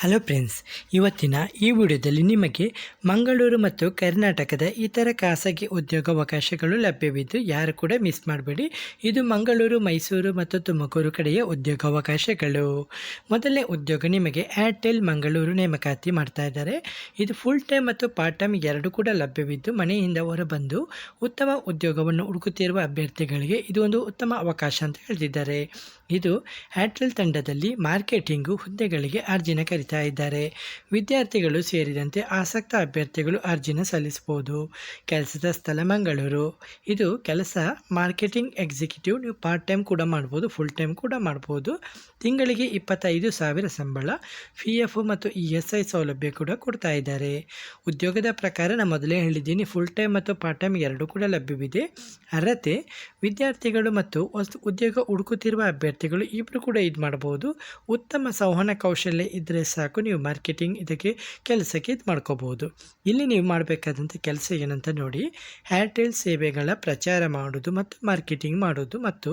Hello friends, ಇವತ್ತಿನ ಈ ವಿಡಿಯೋದಲ್ಲಿ ನಿಮಗೆ ಮಂಗಳೂರು ಮತ್ತು ಕರ್ನಾಟಕದ ಇತರ ಖಾಸಗಿ ಉದ್ಯೋಗಾವಕಾಶಗಳು ಲಭ್ಯವಿದ್ದು ಯಾರು ಕೂಡ ಮಿಸ್ ಮಾಡಬೇಡಿ. ಇದು ಮಂಗಳೂರು, ಮೈಸೂರು ಮತ್ತು ತುಮಕೂರು ಕಡೆಯ ಉದ್ಯೋಗಾವಕಾಶಗಳು. ಮೊದಲನೇ ಉದ್ಯೋಗ ನಿಮಗೆ ಏರ್ಟೆಲ್ ಮಂಗಳೂರು ನೇಮಕಾತಿ ಮಾಡ್ತಾ ಇದ್ದಾರೆ. ಇದು ಫುಲ್ ಟೈಮ್ ಮತ್ತು ಪಾರ್ಟ್ ಟೈಮ್ ಎರಡು ಕೂಡ ಲಭ್ಯವಿದ್ದು ಮನೆಯಿಂದ ಹೊರಬಂದು ಉತ್ತಮ ಉದ್ಯೋಗವನ್ನು ಹುಡುಕುತ್ತಿರುವ ಅಭ್ಯರ್ಥಿಗಳಿಗೆ ಇದು ಒಂದು ಉತ್ತಮ ಅವಕಾಶ ಅಂತ ಹೇಳ್ತಿದ್ದಾರೆ. ಇದು ಏರ್ಟೆಲ್ ತಂಡದಲ್ಲಿ ಮಾರ್ಕೆಟಿಂಗು ಹುದ್ದೆಗಳಿಗೆ ಅರ್ಜಿನ ಕರೀತಾ ಇದ್ದಾರೆ. ವಿದ್ಯಾರ್ಥಿಗಳು ಸೇರಿದಂತೆ ಆಸಕ್ತ ಅಭ್ಯರ್ಥಿಗಳು ಅರ್ಜಿನ ಸಲ್ಲಿಸಬಹುದು. ಕೆಲಸದ ಸ್ಥಳ ಮಂಗಳೂರು. ಇದು ಕೆಲಸ ಮಾರ್ಕೆಟಿಂಗ್ ಎಕ್ಸಿಕ್ಯೂಟಿವ್. ನೀವು ಪಾರ್ಟ್ ಟೈಮ್ ಕೂಡ ಮಾಡ್ಬೋದು, ಫುಲ್ ಟೈಮ್ ಕೂಡ ಮಾಡ್ಬೋದು. ತಿಂಗಳಿಗೆ 25,000 ಸಂಬಳ, PF ಮತ್ತು ESI ಸೌಲಭ್ಯ ಕೂಡ ಕೊಡ್ತಾ ಇದ್ದಾರೆ. ಉದ್ಯೋಗದ ಪ್ರಕಾರ ನಾನು ಮೊದಲೇ ಹೇಳಿದ್ದೀನಿ, ಫುಲ್ ಟೈಮ್ ಮತ್ತು ಪಾರ್ಟ್ ಟೈಮ್ ಎರಡು ಕೂಡ ಲಭ್ಯವಿದೆ. ಅರ್ಹತೆ ವಿದ್ಯಾರ್ಥಿಗಳು ಮತ್ತು ಉದ್ಯೋಗ ಹುಡುಕುತ್ತಿರುವ ಅಭ್ಯರ್ಥಿಗಳು ಇಬ್ಬರು ಕೂಡ ಇದು ಮಾಡಬಹುದು. ಉತ್ತಮ ಸಂವಹನ ಕೌಶಲ್ಯ ಇದ್ದರೆ ಸಾಕು, ನೀವು ಮಾರ್ಕೆಟಿಂಗ್ ಇದಕ್ಕೆ ಕೆಲಸಕ್ಕೆ ಇದು ಮಾಡ್ಕೋಬಹುದು. ಇಲ್ಲಿ ನೀವು ಮಾಡಬೇಕಾದಂಥ ಕೆಲಸ ಏನಂತ ನೋಡಿ, ಏರ್ಟೆಲ್ ಸೇವೆಗಳ ಪ್ರಚಾರ ಮಾಡೋದು ಮತ್ತು ಮಾರ್ಕೆಟಿಂಗ್ ಮಾಡೋದು ಮತ್ತು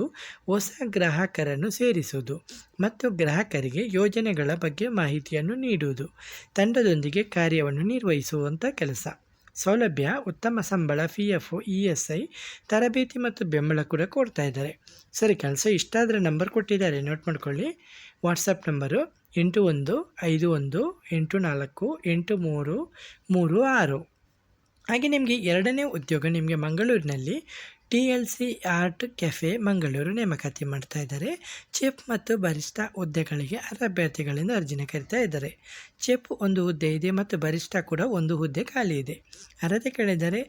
ಹೊಸ ಗ್ರಾಹಕರನ್ನು ಸೇರಿಸುವುದು ಮತ್ತು ಗ್ರಾಹಕರಿಗೆ ಯೋಜನೆಗಳ ಬಗ್ಗೆ ಮಾಹಿತಿಯನ್ನು ನೀಡುವುದು, ತಂಡದೊಂದಿಗೆ ಕಾರ್ಯವನ್ನು ನಿರ್ವಹಿಸುವಂಥ ಕೆಲಸ. ಸೌಲಭ್ಯ ಉತ್ತಮ ಸಂಬಳ, PF, ESI, ತರಬೇತಿ ಮತ್ತು ಬೆಂಬಲ ಕೂಡ ಕೊಡ್ತಾ ಇದ್ದಾರೆ. ಸರಿ, ಕೆಲಸ ಇಷ್ಟ ಆದರೆ ನಂಬರ್ ಕೊಟ್ಟಿದ್ದಾರೆ, ನೋಟ್ ಮಾಡ್ಕೊಳ್ಳಿ. WhatsApp number 8118484336. ಹಾಗೆ ನಿಮಗೆ ಎರಡನೇ ಉದ್ಯೋಗ ನಿಮಗೆ ಮಂಗಳೂರಿನಲ್ಲಿ TLC ಆರ್ಟ್ ಕೆಫೆ ಮಂಗಳೂರು ನೇಮಕಾತಿ ಮಾಡ್ತಾ ಇದ್ದಾರೆ. ಚೆಫ್ ಮತ್ತು ಬರಿಸ್ಟಾ ಹುದ್ದೆಗಳಿಗೆ ಅಭ್ಯರ್ಥಿಗಳಿಂದ ಅರ್ಜಿನ ಕರೀತಾ ಇದ್ದಾರೆ. ಚೆಫ್ ಒಂದು ಹುದ್ದೆ ಇದೆ ಮತ್ತು ಬರಿಸ್ಟಾ ಕೂಡ ಒಂದು ಹುದ್ದೆ ಖಾಲಿ ಇದೆ. ಅರ್ಹತೆ ಕೇಳಿದರೆ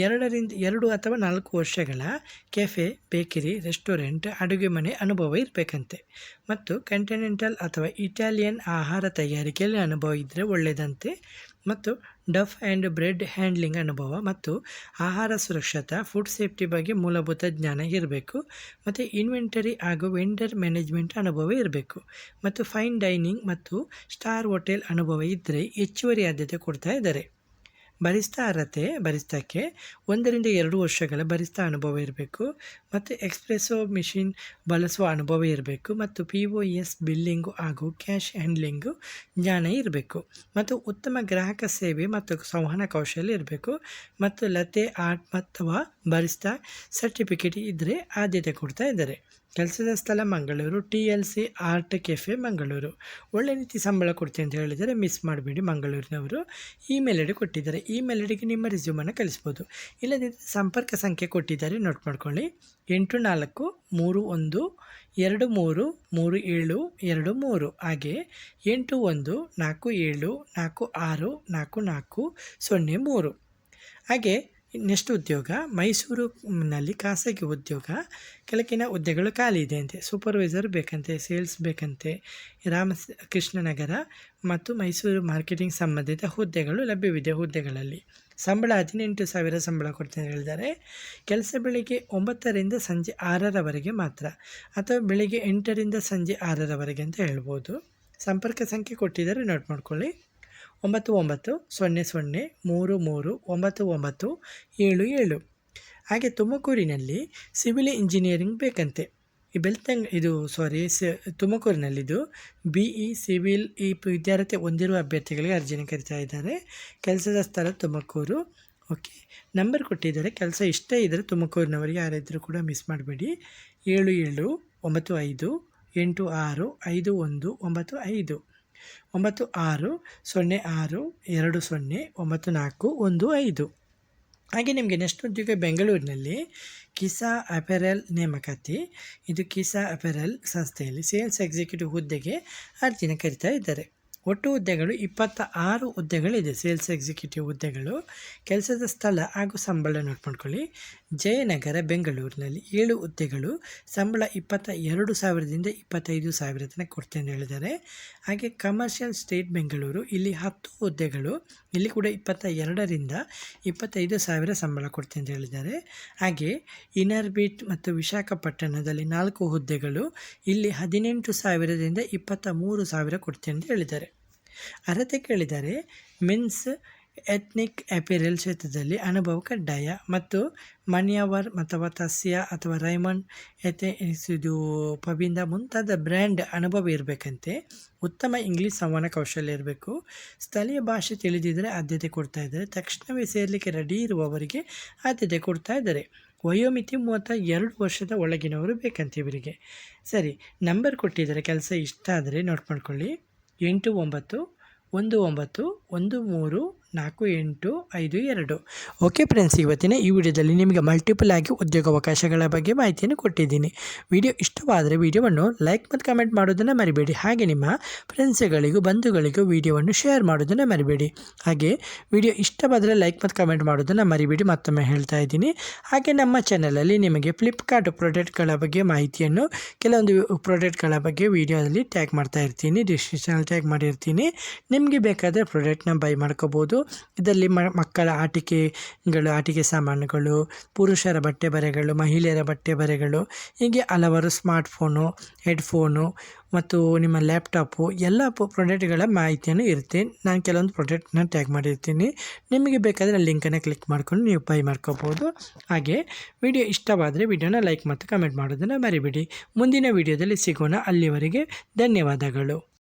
2 ಅಥವಾ 4 ವರ್ಷಗಳ ಕೆಫೆ, ಬೇಕರಿ, ರೆಸ್ಟೋರೆಂಟ್, ಅಡುಗೆ ಮನೆ ಅನುಭವ ಇರಬೇಕಂತೆ ಮತ್ತು ಕಾಂಟಿನೆಂಟಲ್ ಅಥವಾ ಇಟಾಲಿಯನ್ ಆಹಾರ ತಯಾರಿಕೆಯಲ್ಲಿ ಅನುಭವ ಇದ್ದರೆ ಒಳ್ಳೆಯದಂತೆ ಮತ್ತು ಡಫ್ ಆ್ಯಂಡ್ ಬ್ರೆಡ್ ಹ್ಯಾಂಡ್ಲಿಂಗ್ ಅನುಭವ ಮತ್ತು ಆಹಾರ ಸುರಕ್ಷತಾ, ಫುಡ್ ಸೇಫ್ಟಿ ಬಗ್ಗೆ ಮೂಲಭೂತ ಜ್ಞಾನ ಇರಬೇಕು ಮತ್ತು ಇನ್ವೆಂಟರಿ ಹಾಗೂ ವೆಂಡರ್ ಮ್ಯಾನೇಜ್ಮೆಂಟ್ ಅನುಭವ ಇರಬೇಕು ಮತ್ತು ಫೈನ್ ಡೈನಿಂಗ್ ಮತ್ತು ಸ್ಟಾರ್ ಹೋಟೆಲ್ ಅನುಭವ ಇದ್ದರೆ ಹೆಚ್ಚುವರಿ ಆದ್ಯತೆ ಕೊಡ್ತಾ ಇದ್ದಾರೆ. ಬರಿಸ್ತಾ ಅರ್ಹತೆ ಬರಿಸ್ತಾಕ್ಕೆ 1 ರಿಂದ 2 ವರ್ಷಗಳ ಬರಿಸ್ತಾ ಅನುಭವ ಇರಬೇಕು ಮತ್ತು ಎಕ್ಸ್ಪ್ರೆಸೋ ಮಿಷಿನ್ ಬಳಸುವ ಅನುಭವ ಇರಬೇಕು ಮತ್ತು POS ಬಿಲ್ಲಿಂಗು ಹಾಗೂ ಕ್ಯಾಶ್ ಹ್ಯಾಂಡ್ಲಿಂಗು ಜ್ಞಾನ ಇರಬೇಕು ಮತ್ತು ಉತ್ತಮ ಗ್ರಾಹಕ ಸೇವೆ ಮತ್ತು ಸಂವಹನ ಕೌಶಲ್ಯ ಇರಬೇಕು ಮತ್ತು ಲತೆ ಆರ್ಟ್ ಅಥವಾ ಬರಿಸ್ತಾ ಸರ್ಟಿಫಿಕೇಟ್ ಇದ್ದರೆ ಆದ್ಯತೆ ಕೊಡ್ತಾ ಇದ್ದಾರೆ. ಕೆಲಸದ ಸ್ಥಳ Mangaluru, TLC art cafe Mangaluru. ಒಳ್ಳೆ ರೀತಿ ಸಂಬಳ ಕೊಡ್ತೀನಿ ಅಂತ ಹೇಳಿದರೆ ಮಿಸ್ ಮಾಡಬೇಡಿ. ಮಂಗಳೂರಿನವರು ಇಮೇಲ್ ಐಡಿ ಕೊಟ್ಟಿದ್ದಾರೆ, ಇಮೇಲ್ ಐಡಿಗೆ ನಿಮ್ಮ ರೆಸ್ಯೂಮನ್ನು ಕಳಿಸ್ಬೋದು. ಇಲ್ಲದಿದ್ದರೆ ಸಂಪರ್ಕ ಸಂಖ್ಯೆ ಕೊಟ್ಟಿದ್ದಾರೆ, ನೋಟ್ ಮಾಡ್ಕೊಳ್ಳಿ. 8431233723 ಹಾಗೆ 8147464403. ಹಾಗೆ ನೆಕ್ಸ್ಟ್ ಉದ್ಯೋಗ ಮೈಸೂರಿನಲ್ಲಿ ಖಾಸಗಿ ಉದ್ಯೋಗ. ಕೆಳಗಿನ ಹುದ್ದೆಗಳು ಖಾಲಿ ಇದೆ ಅಂತೆ. ಸೂಪರ್ವೈಸರ್ ಬೇಕಂತೆ, ಸೇಲ್ಸ್ ಬೇಕಂತೆ. ರಾಮಕೃಷ್ಣನಗರ ಮತ್ತು ಮೈಸೂರು ಮಾರ್ಕೆಟಿಂಗ್ ಸಂಬಂಧಿತ ಹುದ್ದೆಗಳು ಲಭ್ಯವಿದೆ. ಹುದ್ದೆಗಳಲ್ಲಿ ಸಂಬಳ 18,000 ಸಂಬಳ ಕೊಡ್ತೀನಿ ಹೇಳಿದ್ದಾರೆ. ಕೆಲಸ ಬೆಳಿಗ್ಗೆ 9 ರಿಂದ ಸಂಜೆ 6ರವರೆಗೆ ಮಾತ್ರ ಅಥವಾ ಬೆಳಿಗ್ಗೆ 8 ರಿಂದ ಸಂಜೆ 6ರವರೆಗೆ ಅಂತ ಹೇಳ್ಬೋದು. ಸಂಪರ್ಕ ಸಂಖ್ಯೆ ಕೊಟ್ಟಿದ್ದಾರೆ, ನೋಟ್ ಮಾಡ್ಕೊಳ್ಳಿ. 9900339977. ಹಾಗೆ ತುಮಕೂರಿನಲ್ಲಿ ಸಿವಿಲ್ ಇಂಜಿನಿಯರಿಂಗ್ ಬೇಕಂತೆ. ತುಮಕೂರಿನಲ್ಲಿದ್ದು BE ಸಿವಿಲ್ ಈ ವಿದ್ಯಾರ್ಥಿ ಹೊಂದಿರುವ ಅಭ್ಯರ್ಥಿಗಳಿಗೆ ಅರ್ಜಿನ ಕರೀತಾ ಇದ್ದಾರೆ. ಕೆಲಸದ ಸ್ಥಳ ತುಮಕೂರು. ಓಕೆ, ನಂಬರ್ ಕೊಟ್ಟಿದ್ದಾರೆ. ಕೆಲಸ ಇಷ್ಟ ಇದ್ದರೆ ತುಮಕೂರಿನವರಿಗೆ ಯಾರಿದ್ದರೂ ಕೂಡ ಮಿಸ್ ಮಾಡಬೇಡಿ. 7795865195 9606209415. ಹಾಗೆ ನಿಮಗೆ ನೆಕ್ಸ್ಟ್ ಉದ್ಯೋಗ ಬೆಂಗಳೂರಿನಲ್ಲಿ ಕಿಸಾ ಅಪೆರಲ್ ನೇಮಕಾತಿ. ಇದು ಕಿಸಾ ಅಪೆರಲ್ ಸಂಸ್ಥೆಯಲ್ಲಿ ಸೇಲ್ಸ್ ಎಕ್ಸಿಕ್ಯೂಟಿವ್ ಹುದ್ದೆಗೆ ಅರ್ಜಿನ ಕರೀತಾ ಇದ್ದಾರೆ. ಒಟ್ಟು ಹುದ್ದೆಗಳು 26 ಹುದ್ದೆಗಳಿದೆ, ಸೇಲ್ಸ್ ಎಕ್ಸಿಕ್ಯೂಟಿವ್ ಹುದ್ದೆಗಳು. ಕೆಲಸದ ಸ್ಥಳ ಹಾಗೂ ಸಂಬಳ ನೋಟ್ ಮಾಡ್ಕೊಳ್ಳಿ. ಜಯನಗರ ಬೆಂಗಳೂರಿನಲ್ಲಿ 7 ಹುದ್ದೆಗಳು, ಸಂಬಳ 22,000ದಿಂದ 25,000 ತನಕ ಕೊಡ್ತೇನೆ ಹೇಳಿದ್ದಾರೆ. ಹಾಗೆ ಕಮರ್ಷಿಯಲ್ ಸ್ಟೇಟ್ ಬೆಂಗಳೂರು, ಇಲ್ಲಿ 10 ಹುದ್ದೆಗಳು, ಇಲ್ಲಿ ಕೂಡ 22ರಿಂದ 25,000 ಸಂಬಳ ಕೊಡ್ತೇನೆ ಅಂತ ಹೇಳಿದ್ದಾರೆ. ಹಾಗೆ ಇನರ್ಬೀಟ್ ಮತ್ತು ವಿಶಾಖಪಟ್ಟಣದಲ್ಲಿ 4 ಹುದ್ದೆಗಳು, ಇಲ್ಲಿ 18,000ದಿಂದ 23,000 ಕೊಡ್ತೇನೆ ಅಂತ ಹೇಳಿದ್ದಾರೆ. ಅರ್ಹತೆ ಕೇಳಿದ್ದಾರೆ. ಮೆನ್ಸ್ ಎಥ್ನಿಕ್ ಅಪಿರಲ್ ಕ್ಷೇತ್ರದಲ್ಲಿ ಅನುಭವ ಕಡ್ಡಾಯ ಮತ್ತು ಮಣಿಯವರ್ ಅಥವಾ ತಸ್ಯ ಅಥವಾ ರೈಮಂಡ್ ಇದು ಪಬಿಂದ ಮುಂತಾದ ಬ್ರ್ಯಾಂಡ್ ಅನುಭವ ಇರಬೇಕಂತೆ. ಉತ್ತಮ ಇಂಗ್ಲೀಷ್ ಸಂವಹನ ಕೌಶಲ್ಯ ಇರಬೇಕು. ಸ್ಥಳೀಯ ಭಾಷೆ ತಿಳಿದಿದ್ದರೆ ಆದ್ಯತೆ ಕೊಡ್ತಾ ಇದ್ದಾರೆ. ತಕ್ಷಣವೇ ಸೇರಲಿಕ್ಕೆ ರೆಡಿ ಇರುವವರಿಗೆ ಆದ್ಯತೆ ಕೊಡ್ತಾ ಇದ್ದಾರೆ. ವಯೋಮಿತಿ 32 ವರ್ಷದ ಒಳಗಿನವರು ಬೇಕಂತೆ ಇವರಿಗೆ. ಸರಿ, ನಂಬರ್ ಕೊಟ್ಟಿದ್ದಾರೆ. ಕೆಲಸ ಇಷ್ಟ ಆದರೆ ನೋಟ್ ಮಾಡ್ಕೊಳ್ಳಿ. 8919314852. ಓಕೆ ಫ್ರೆಂಡ್ಸ್, ಇವತ್ತಿನ ಈ ವಿಡಿಯೋದಲ್ಲಿ ನಿಮಗೆ ಮಲ್ಟಿಪಲ್ ಆಗಿ ಉದ್ಯೋಗಾವಕಾಶಗಳ ಬಗ್ಗೆ ಮಾಹಿತಿಯನ್ನು ಕೊಟ್ಟಿದ್ದೀನಿ. ವಿಡಿಯೋ ಇಷ್ಟವಾದರೆ ವಿಡಿಯೋವನ್ನು ಲೈಕ್ ಮತ್ತು ಕಮೆಂಟ್ ಮಾಡೋದನ್ನು ಮರಿಬೇಡಿ. ಹಾಗೆ ನಿಮ್ಮ ಫ್ರೆಂಡ್ಸ್ಗಳಿಗೂ ಬಂಧುಗಳಿಗೂ ವಿಡಿಯೋವನ್ನು ಶೇರ್ ಮಾಡೋದನ್ನು ಮರಿಬೇಡಿ. ಹಾಗೆ ವಿಡಿಯೋ ಇಷ್ಟವಾದರೆ ಲೈಕ್ ಮತ್ತು ಕಮೆಂಟ್ ಮಾಡೋದನ್ನು ಮರಿಬೇಡಿ. ಮತ್ತೊಮ್ಮೆ ಹೇಳ್ತಾ ಇದ್ದೀನಿ. ಹಾಗೆ ನಮ್ಮ ಚಾನಲಲ್ಲಿ ನಿಮಗೆ ಫ್ಲಿಪ್ಕಾರ್ಟ್ ಪ್ರಾಡಕ್ಟ್ಗಳ ಬಗ್ಗೆ ಮಾಹಿತಿಯನ್ನು, ಕೆಲವೊಂದು ಪ್ರಾಡಕ್ಟ್ಗಳ ಬಗ್ಗೆ ವಿಡಿಯೋದಲ್ಲಿ ಟ್ಯಾಗ್ ಮಾಡ್ತಾ ಇರ್ತೀನಿ, ಡಿಸ್ಕ್ರಿಪ್ಷನಲ್ಲಿ ಟ್ಯಾಗ್ ಮಾಡಿರ್ತೀನಿ. ನಿಮಗೆ ಬೇಕಾದರೆ ಪ್ರಾಡಕ್ಟ್ನ ಬೈ ಮಾಡ್ಕೋಬೋದು. ಇದರಲ್ಲಿ ಮಕ್ಕಳ ಆಟಿಕೆ ಸಾಮಾನುಗಳು, ಪುರುಷರ ಬಟ್ಟೆ ಬರೆಗಳು, ಮಹಿಳೆಯರ ಬಟ್ಟೆ ಬರೆಗಳು, ಹೀಗೆ ಹಲವಾರು ಸ್ಮಾರ್ಟ್ಫೋನು, ಹೆಡ್ಫೋನು ಮತ್ತು ನಿಮ್ಮ ಲ್ಯಾಪ್ಟಾಪು ಎಲ್ಲ ಪ್ರಾಡಕ್ಟ್ಗಳ ಮಾಹಿತಿಯನ್ನು ಇರುತ್ತೆ. ನಾನು ಕೆಲವೊಂದು ಪ್ರಾಡಕ್ಟ್ನ ಟ್ಯಾಗ್ ಮಾಡಿರ್ತೀನಿ. ನಿಮಗೆ ಬೇಕಾದರೆ ಲಿಂಕನ್ನು ಕ್ಲಿಕ್ ಮಾಡ್ಕೊಂಡು ನೀವು ಬೈ ಮಾಡ್ಕೋಬೋದು. ಹಾಗೆ ವಿಡಿಯೋ ಇಷ್ಟವಾದರೆ ವಿಡಿಯೋನ ಲೈಕ್ ಮತ್ತು ಕಮೆಂಟ್ ಮಾಡೋದನ್ನು ಮರಿಬೇಡಿ. ಮುಂದಿನ ವಿಡಿಯೋದಲ್ಲಿ ಸಿಗೋಣ. ಅಲ್ಲಿವರೆಗೆ ಧನ್ಯವಾದಗಳು.